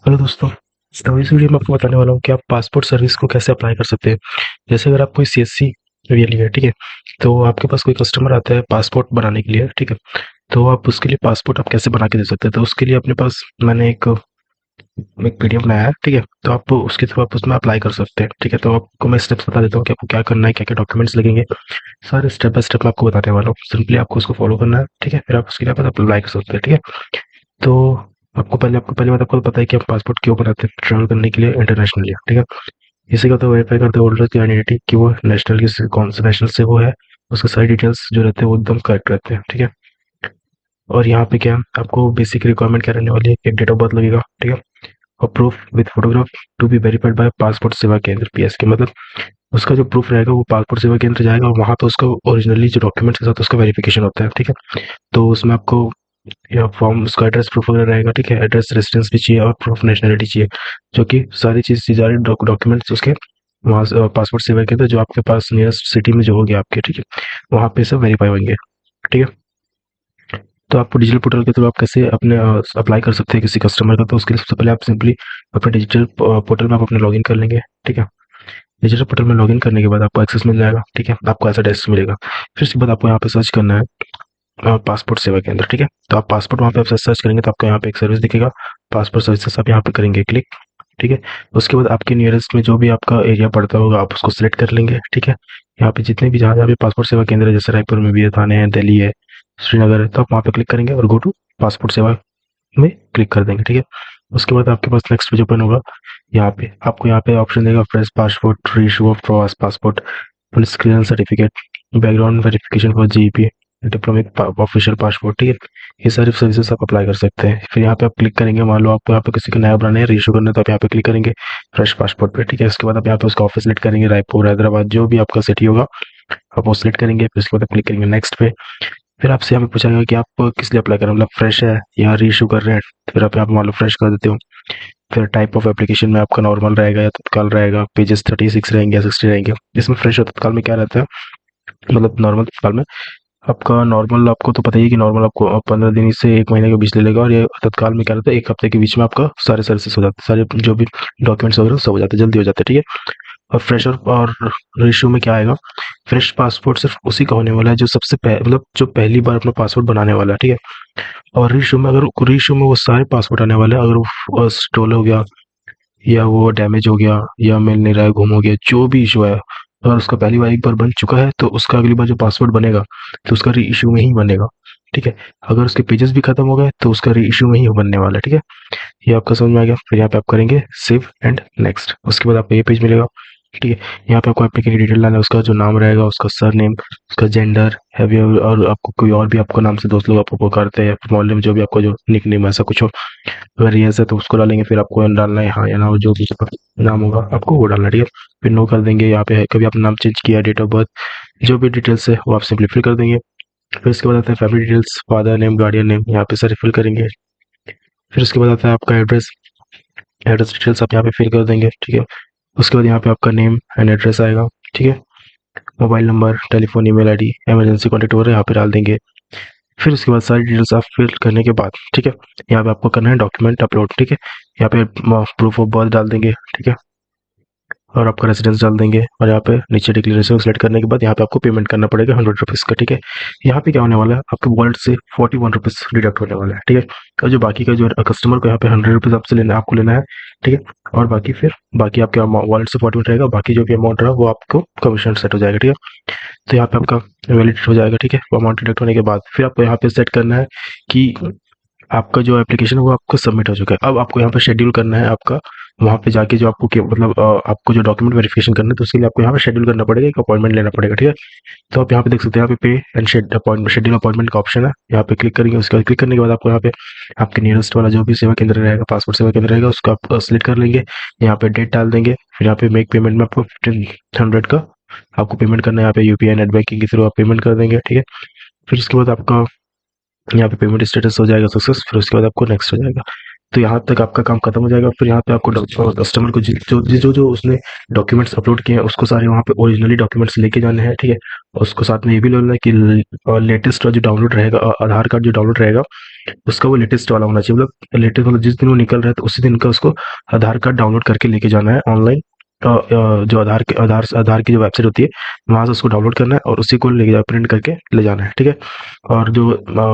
Hello दोस्तों। तो इस वीडियो में आपको बताने वाला हूँ कि आप पासपोर्ट सर्विस को कैसे अप्लाई कर सकते हैं। जैसे अगर आप कोई सीएससी एरिया लिए, ठीक है, तो आपके पास कोई कस्टमर आता है पासपोर्ट बनाने के लिए, ठीक है, तो आप उसके लिए पासपोर्ट आप कैसे बना के दे सकते हैं। तो उसके लिए अपने पास मैंने एक पीडीएफ बनाया है, ठीक है, तो आप उसके थ्रू आप उसमें अप्लाई कर सकते हैं। ठीक है, तो आपको मैं स्टेप्स बता देता हूँ कि आपको क्या करना है, क्या क्या डॉक्यूमेंट्स लगेंगे। सारे स्टेप बाय स्टेप मैं आपको बताने वाला हूँ। सिंपली आपको उसको फॉलो करना है, ठीक है, फिर आप उसके लिए आप अप्लाई कर सकते हैं। ठीक है, तो आपको पहले बात आपको पता है कि हम पासपोर्ट क्यों बनाते हैं, ट्रैवल करने के लिए इंटरनेशनली, ठीक है। इसी का तो वेरीफाई करते हैं होल्डर की आइडेंटिटी कि वो नेशनल की कौन से नेशनल से वो है, उसके सारी डिटेल्स जो रहते हैं वो एकदम करेक्ट रहते हैं, ठीक है। और यहाँ पे क्या है, आपको बेसिक रिक्वायरमेंट क्या रहने वाली है, एक डेट ऑफ बर्थ लगेगा, ठीक है, और proof with photograph to be verified by passport सेवा केंद्र पीएसके। मतलब उसका जो प्रूफ रहेगा वो पासपोर्ट सेवा केंद्र जाएगा और वहाँ पे उसका ओरिजिनली जो डॉक्यूमेंट्स के साथ उसका वेरिफिकेशन होता है, ठीक है। तो उसमें आपको या फॉर्म उसका एड्रेस प्रूफ वगैरह रहेगा, ठीक है, एड्रेस रेसिडेंस भी चाहिए और प्रूफ नेशनलिटी चाहिए, जो कि सारी सारे डॉक्यूमेंट्स उसके वहाँ पासपोर्ट सेवा के अंदर जो आपके पास नियरेस्ट सिटी में जो होगी आपके, ठीक है, वहाँ पे सब वेरीफाई होंगे, ठीक है। तो आपको डिजिटल पोर्टल के थ्रू आप कैसे अपने अप्लाई कर सकते हैं किसी कस्टमर का। तो उसके लिए सबसे पहले आप सिंपली अपने डिजिटल पोर्टल में आप अपने लॉगिन कर लेंगे, ठीक है। डिजिटल पोर्टल में लॉगिन करने के बाद आपको एक्सेस मिल जाएगा, ठीक है, आपको ऐसा डेस्क मिलेगा। फिर उसके बाद आपको यहाँ पे सर्च करना है पासपोर्ट सेवा केंद्र, ठीक है। तो आप पासपोर्ट वहाँ पे आप सर्च करेंगे तो आपको यहाँ पे एक सर्विस दिखेगा, पासपोर्ट सर्विसेज, आप यहाँ पे करेंगे क्लिक, ठीक है। उसके बाद आपके नियरेस्ट में जो भी आपका एरिया पड़ता होगा आप उसको सिलेक्ट कर लेंगे, ठीक है। यहाँ पे जितने भी जहाँ जहाँ भी पासपोर्ट सेवा केंद्र है, जैसे रायपुर में भी है, थाने है, दिल्ली है, श्रीनगर है, तो आप वहाँ पे क्लिक करेंगे और गो टू पासपोर्ट सेवा में क्लिक कर देंगे, ठीक है। उसके बाद आपके पास नेक्स्ट पेज ओपन होगा। यहाँ पे आपको यहाँ पे ऑप्शन देगा फ्रेश पासपोर्ट, रीइशू ऑफ प्रवास passport, police clearance certificate, background verification for GP, diplomatic official passport, ठीक है। ये सारी सर्विसेज आप अप्लाई कर सकते हैं। फिर यहाँ पे आप क्लिक करेंगे, मान लो आपको यहाँ पे किसी का नया बनाना है, रीइशू करना है, तो आप यहाँ पे क्लिक करेंगे फ्रेश पासपोर्ट पे, ठीक है। उसके बाद आप यहाँ पे उसका ऑफिस सेलेक्ट करेंगे, रायपुर, हैदराबाद, जो भी आपका सिटी होगा आप वो सिलेक्ट करेंगे। फिर उसके बाद आप क्लिक करेंगे नेक्स्ट पे। फिर आपसे यहाँ पे पूछा जाएगा कि आप किस लिए अप्लाई कर रहे हैं, मतलब फ्रेश है या रीइशू कर रहे हैं। फिर आप यहाँ पे मान लो फ्रेश कर देते हो। फिर टाइप ऑफ एप्लीकेशन में आपका नॉर्मल रहेगा या तत्काल रहेगा, पेजेस 36 रहेंगे या 60 रहेंगे। इसमें फ्रेश और तत्काल में क्या रहता है, मतलब नॉर्मल तत्काल में आपका नॉर्मल, आपको तो पता ही है कि नॉर्मल आपको 15 दिन से 1 महीने के बीच ले लेगा, और ये तत्काल में क्या रहता है 1 हफ्ते के बीच में आपका सारे सर्विसेज हो जाते हैं, सारे जो भी डॉक्यूमेंट्स वगैरह सब हो जाते हैं, जल्दी हो जाते हैं, ठीक है। और फ्रेश और रेशियो में क्या आएगा, फ्रेश पासपोर्ट सिर्फ उसी का होने वाला है जो मतलब जो पहली बार अपना पासपोर्ट बनाने वाला है, ठीक है। और रीइश्यू में, अगर रीइश्यू में वो सारे पासपोर्ट आने वाले हैं, अगर वो स्टोल हो गया या वो डैमेज हो गया या मिल नहीं रहा है, गुम हो गया, जो भी इशू है, अगर उसका पहली बार एक बार बन चुका है तो उसका अगली बार जो पासपोर्ट बनेगा तो उसका री इशू में ही बनेगा, ठीक है। अगर उसके पेजेस भी खत्म हो गए तो उसका री इशू में ही बनने वाला है, ठीक है। ये आपका समझ में आ गया। फिर यहाँ पे आप करेंगे सेव एंड नेक्स्ट। उसके बाद आपको ये पेज मिलेगा, ठीक है। यहाँ पे आपको एप्लीकेशन की डिटेल डालना है, उसका जो नाम रहेगा, उसका सरनेम, उसका जेंडर है भी, और आपको कोई और भी आपको नाम से दोस्त लोग आपको पुकारते हैं, मोहल्ले में जो भी आपको जो निक नेम ऐसा कुछ हो, अगर यस है तो उसको डालेंगे। फिर आपको डालना है हाँ या ना, हो जो भी नाम होगा आपको वो डालना है, ठीक है। फिर नो कर देंगे। यहाँ पे कभी आपने नाम चेंज किया, डेट ऑफ बर्थ, जो भी डिटेल्स है वो आप सिंपली फिल कर देंगे। फिर उसके बाद आता है family details, father name, guardian name, यहाँ पे सारे फिल करेंगे। फिर उसके बाद आता है आपका एड्रेस, एड्रेस डिटेल्स आप यहाँ पे फिल कर देंगे, ठीक है। उसके बाद यहाँ पे आपका नेम एंड एड्रेस आएगा, ठीक है। Mobile number, telephone, email ID, emergency contact वगैरह यहाँ पे डाल देंगे। फिर उसके बाद सारी डिटेल्स आप फिल करने के बाद, ठीक है, यहाँ पे आपको करना है डॉक्यूमेंट अपलोड, ठीक है। यहाँ पे प्रूफ ऑफ बर्थ डाल देंगे, ठीक है, और आपका रेसिडेंस डाल देंगे, और यहाँ पे नीचे डिक्लेरेशन सेलेक्ट करने के बाद यहाँ पे आपको पेमेंट करना पड़ेगा 100 रुपीज़ का, ठीक है। यहाँ पे क्या होने वाला है, आपके वॉलेट से 41 रुपीज़ डिडक्ट होने वाला है, ठीक है। और जो बाकी का जो कस्टमर को यहाँ पे 100 रुपीज़ आपसे लेना, आपको लेना है, ठीक है। और बाकी फिर बाकी आपके वॉलेट से 41 रहेगा, बाकी जो भी अमाउंट रहा वो आपको कमीशन सेट हो जाएगा, ठीक है। तो यहाँ पे आपका वैलिड हो जाएगा, ठीक है। अमाउंट डिडक्ट होने के बाद फिर आपको यहाँ पे सेट करना है कि आपका जो एप्लीकेशन है वो आपका सबमिट हो चुका है। अब आपको यहाँ पे शेड्यूल करना है आपका, वहाँ पे जाके जो आपको मतलब आपको जो डॉक्यूमेंट वेरिफिकेशन करना है तो उसके लिए आपको यहाँ पे शेड्यूल करना पड़ेगा, एक अपॉइंटमेंट लेना पड़ेगा, ठीक है। तो आप यहाँ पे देख सकते हैं, यहाँ पे पे एंड शेड्यूल अपॉइंटमेंट का ऑप्शन है, यहाँ पे क्लिक करेंगे। उसके बाद क्लिक करने के बाद आपको यहाँ पे आपके नियरेस्ट वाला जो भी सेवा केंद्र रहेगा, पासपोर्ट सेवा केंद्र रहेगा, उसको आप सिलेक्ट कर लेंगे। यहाँ पे डेट डाल देंगे। फिर यहाँ पे मेक पेमेंट में आपको 1500 का आपको पेमेंट करना है। यहाँ पे यूपीआई नेट बैंकिंग के थ्रू आप पेमेंट कर देंगे, ठीक है। फिर उसके बाद आपका यहाँ पे पेमेंट स्टेटस हो जाएगा सक्सेस। फिर उसके बाद आपको नेक्स्ट हो जाएगा। तो यहाँ तक आपका काम खत्म हो जाएगा। फिर यहाँ पे आपको कस्टमर को जो उसने डॉक्यूमेंट्स अपलोड किए हैं उसको सारे वहाँ पे ओरिजिनली डॉक्यूमेंट्स लेके जाने हैं, ठीक है। और उसको साथ में ये भी बोलना है कि लेटेस्ट जो डाउनलोड रहेगा, आधार कार्ड जो डाउनलोड रहेगा उसका वो लेटेस्ट वाला होना चाहिए, मतलब लेटेस्ट मतलब जिस दिन वो निकल रहा है तो उसी दिन का उसको आधार कार्ड डाउनलोड करके लेके जाना है ऑनलाइन। जो आधार की जो वेबसाइट होती है वहाँ से उसको डाउनलोड करना है और उसी को लेके प्रिंट करके ले जाना है, ठीक है। और जो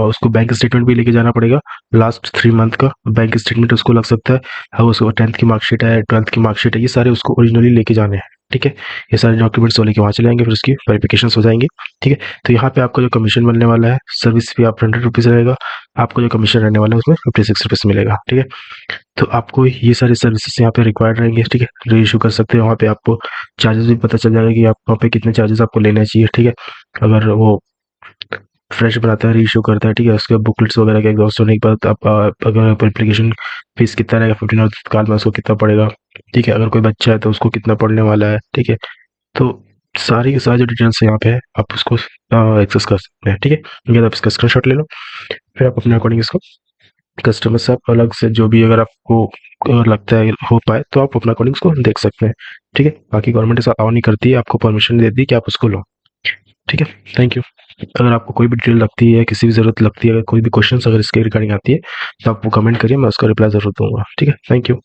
उसको बैंक स्टेटमेंट भी लेके जाना पड़ेगा, लास्ट 3 मंथ का बैंक स्टेटमेंट उसको लग सकता है। हाँ, उसको 10th की मार्कशीट है, 12th की मार्कशीट है, ये सारे उसको ओरिजिनली लेके जाने हैं, ठीक है। ये सारे डॉक्यूमेंट्स वो लेके वहाँ चले जाएंगे, फिर उसकी वेरिफिकेशन हो जाएंगी, ठीक है। तो यहाँ पे आपका जो कमीशन बनने वाला है, सर्विस फी आप 100 रुपीज़ रहेगा, आपको जो कमीशन रहने वाला है उसमें 56 रुपीज़ मिलेगा, ठीक है। तो आपको ये सारी सर्विसेज यहाँ पे रिक्वायर्ड रहेंगे, ठीक है। री इशू कर सकते हैं, वहाँ पे आपको चार्जेस भी पता चल जाएगा कि आप वहाँ पे कितने चार्जेस आपको लेने चाहिए, ठीक है। अगर वो फ्रेश बनाता है, री इशू करता है, ठीक है, उसके बुकलेट्स वगैरह के एग्जॉस्ट होने के बाद अगर एप्लीकेशन फीस कितना रहेगा 15 और तत्काल में उसको कितना पड़ेगा, ठीक है। अगर कोई बच्चा है तो उसको कितना पड़ने वाला है, ठीक है। तो सारी की सारी जो डिटेल्स यहाँ पे है आप उसको एक्सेस कर सकते हैं, ठीक है। ये आप इसका स्क्रीनशॉट ले लो, फिर आप अपने अकॉर्डिंग इसको कस्टमर से आप अलग से जो भी अगर आपको अगर लगता है हो पाए तो आप अपना अकॉर्डिंग उसको देख सकते हैं, ठीक है। बाकी गवर्नमेंट ऐसा अलाउ नहीं करती है, आपको परमिशन देती है कि आप उसको लो, ठीक है। Thank you. अगर आपको कोई भी डिटेल लगती है, किसी भी ज़रूरत लगती है, अगर कोई भी क्वेश्चन अगर इसके रिगार्डिंग आती है तो आप वो कमेंट करिए, मैं उसका रिप्लाई ज़रूर दूंगा, ठीक है। Thank you.